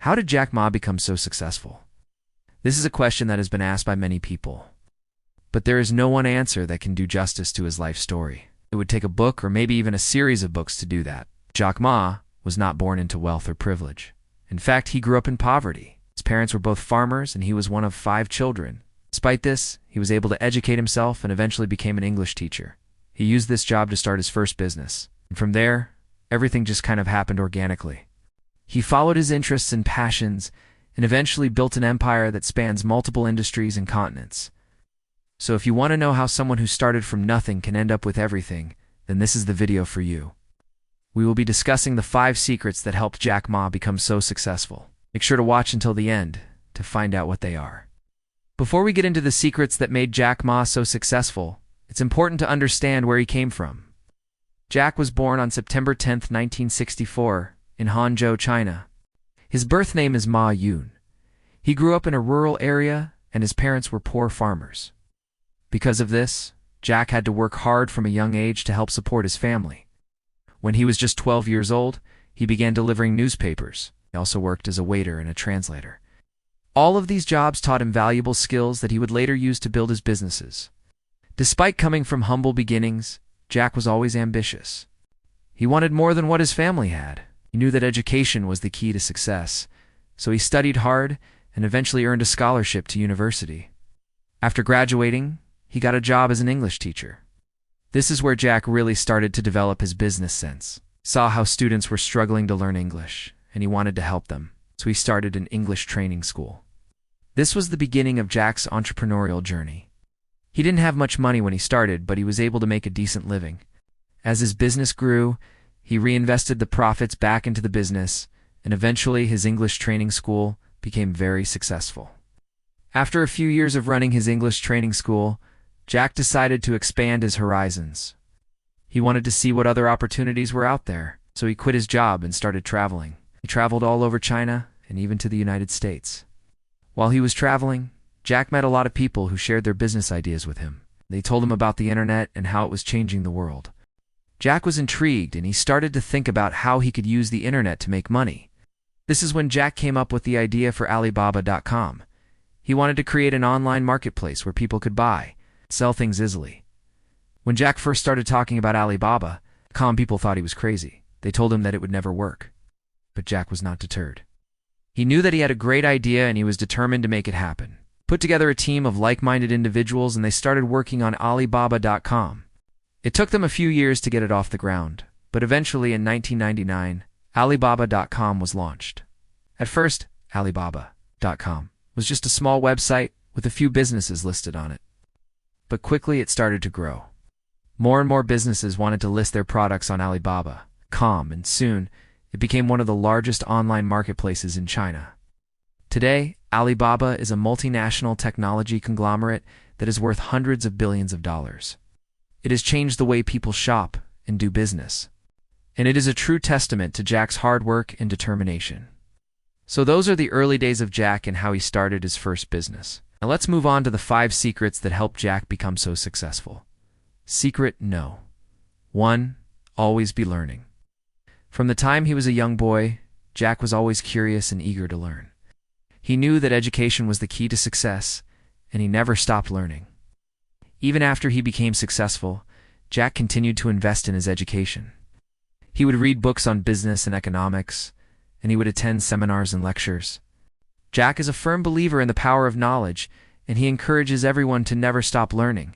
How did Jack Ma become so successful? This is a question that has been asked by many people. But there is no one answer that can do justice to his life story. It would take a book or maybe even a series of books to do that. Jack Ma was not born into wealth or privilege. In fact, he grew up in poverty. His parents were both farmers and he was one of 5 children. Despite this, he was able to educate himself and eventually became an English teacher. He used this job to start his first business. And from there, everything just kind of happened organically. He followed his interests and passions and eventually built an empire that spans multiple industries and continents. So if you want to know how someone who started from nothing can end up with everything, then this is the video for you. We will be discussing the 5 secrets that helped Jack Ma become so successful. Make sure to watch until the end to find out what they are. Before we get into the secrets that made Jack Ma so successful, it's important to understand where he came from. Jack was born on September 10, 1964, in Hangzhou, China. His birth name is Ma Yun. He grew up in a rural area and his parents were poor farmers. Because of this, Jack had to work hard from a young age to help support his family. When he was just 12 years old, he began delivering newspapers. He also worked as a waiter and a translator. All of these jobs taught him valuable skills that he would later use to build his businesses. Despite coming from humble beginnings, Jack was always ambitious. He wanted more than what his family had. He knew that education was the key to success, so he studied hard and eventually earned a scholarship to university. After graduating, he got a job as an English teacher. This is where Jack really started to develop his business sense. He saw how students were struggling to learn English, and he wanted to help them, so he started an English training school. This was the beginning of Jack's entrepreneurial journey. He didn't have much money when he started, but he was able to make a decent living. As his business grew, he reinvested the profits back into the business, and eventually his English training school became very successful. After a few years of running his English training school, Jack decided to expand his horizons. He wanted to see what other opportunities were out there, so he quit his job and started traveling. He traveled all over China and even to the United States. While he was traveling, Jack met a lot of people who shared their business ideas with him. They told him about the internet and how it was changing the world. Jack was intrigued and he started to think about how he could use the internet to make money. This is when Jack came up with the idea for Alibaba.com. He wanted to create an online marketplace where people could buy, sell things easily. When Jack first started talking about Alibaba.com, people thought he was crazy. They told him that it would never work. But Jack was not deterred. He knew that he had a great idea and he was determined to make it happen. Put together a team of like-minded individuals and they started working on Alibaba.com. It took them a few years to get it off the ground, but eventually in 1999, Alibaba.com was launched. At first, Alibaba.com was just a small website with a few businesses listed on it. But quickly it started to grow. More and more businesses wanted to list their products on Alibaba.com, and soon it became one of the largest online marketplaces in China. Today, Alibaba is a multinational technology conglomerate that is worth hundreds of billions of dollars. It has changed the way people shop and do business. And it is a true testament to Jack's hard work and determination. So those are the early days of Jack and how he started his first business. Now let's move on to the 5 secrets that helped Jack become so successful. Secret no. 1. Always be learning. From the time he was a young boy, Jack was always curious and eager to learn. He knew that education was the key to success, and he never stopped learning. Even after he became successful, Jack continued to invest in his education. He would read books on business and economics, and he would attend seminars and lectures. Jack is a firm believer in the power of knowledge, and he encourages everyone to never stop learning.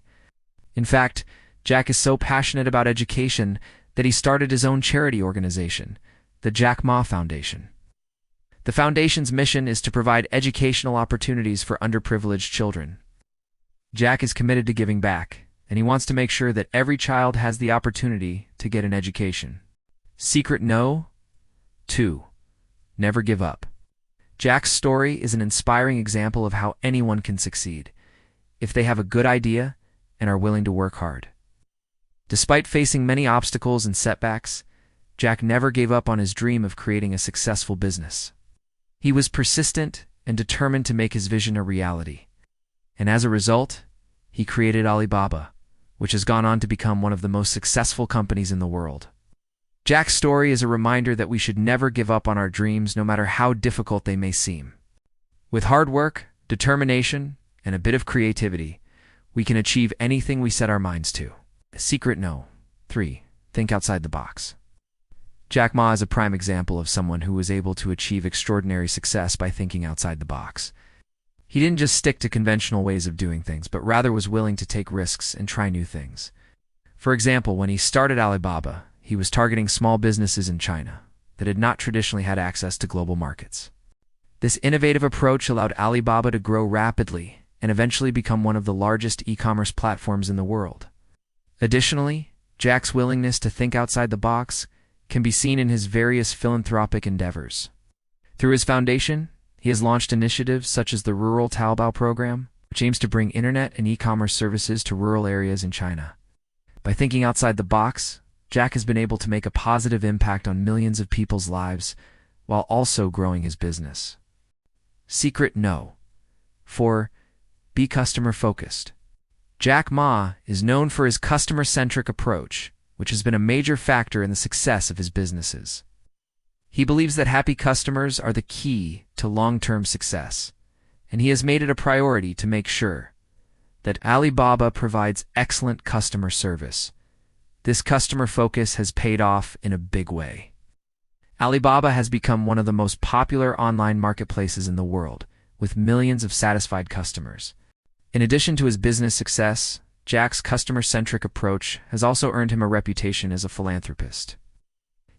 In fact, Jack is so passionate about education that he started his own charity organization, the Jack Ma Foundation. The foundation's mission is to provide educational opportunities for underprivileged children. Jack is committed to giving back, and he wants to make sure that every child has the opportunity to get an education. Secret no. 2. Never give up. Jack's story is an inspiring example of how anyone can succeed, if they have a good idea and are willing to work hard. Despite facing many obstacles and setbacks, Jack never gave up on his dream of creating a successful business. He was persistent and determined to make his vision a reality. And as a result, he created Alibaba, which has gone on to become one of the most successful companies in the world. Jack's story is a reminder that we should never give up on our dreams, no matter how difficult they may seem. With hard work, determination, and a bit of creativity, we can achieve anything we set our minds to. Secret no. 3. Think outside the box. Jack Ma is a prime example of someone who was able to achieve extraordinary success by thinking outside the box. He didn't just stick to conventional ways of doing things, but rather was willing to take risks and try new things. For example, when he started Alibaba, he was targeting small businesses in China that had not traditionally had access to global markets. This innovative approach allowed Alibaba to grow rapidly and eventually become one of the largest e-commerce platforms in the world. Additionally, Jack's willingness to think outside the box can be seen in his various philanthropic endeavors. Through his foundation, he has launched initiatives such as the Rural Taobao program, which aims to bring internet and e-commerce services to rural areas in China. By thinking outside the box, Jack has been able to make a positive impact on millions of people's lives while also growing his business. Secret no. 4. Be customer-focused. Jack Ma is known for his customer-centric approach, which has been a major factor in the success of his businesses. He believes that happy customers are the key to long-term success, and he has made it a priority to make sure that Alibaba provides excellent customer service. This customer focus has paid off in a big way. Alibaba has become one of the most popular online marketplaces in the world, with millions of satisfied customers. In addition to his business success, Jack's customer-centric approach has also earned him a reputation as a philanthropist.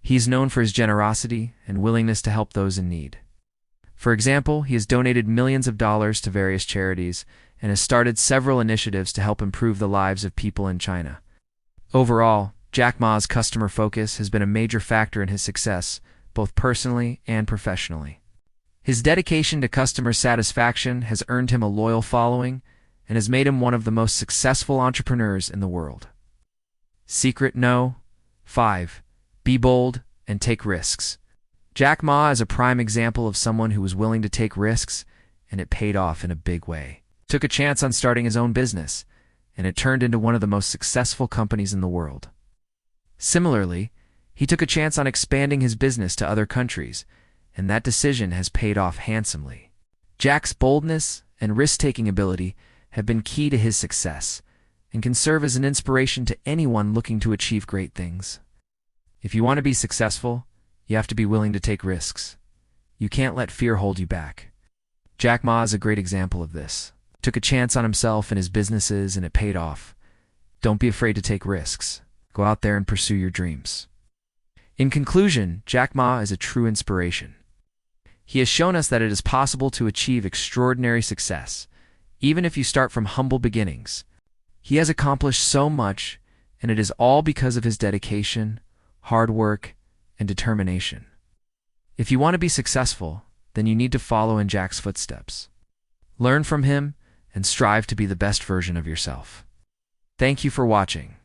He is known for his generosity and willingness to help those in need. For example, he has donated millions of dollars to various charities and has started several initiatives to help improve the lives of people in China. Overall, Jack Ma's customer focus has been a major factor in his success, both personally and professionally. His dedication to customer satisfaction has earned him a loyal following and has made him one of the most successful entrepreneurs in the world. Secret no. 5. Be bold and take risks. Jack Ma is a prime example of someone who was willing to take risks, and it paid off in a big way. He took a chance on starting his own business, and it turned into one of the most successful companies in the world. Similarly, he took a chance on expanding his business to other countries, and that decision has paid off handsomely. Jack's boldness and risk-taking ability have been key to his success and can serve as an inspiration to anyone looking to achieve great things. If you want to be successful, you have to be willing to take risks. You can't let fear hold you back. Jack Ma is a great example of this. He took a chance on himself and his businesses, and it paid off. Don't be afraid to take risks. Go out there and pursue your dreams. In conclusion, Jack Ma is a true inspiration. He has shown us that it is possible to achieve extraordinary success, even if you start from humble beginnings. He has accomplished so much, and it is all because of his dedication, hard work, and determination. If you want to be successful, then you need to follow in Jack's footsteps. Learn from him and strive to be the best version of yourself. Thank you for watching.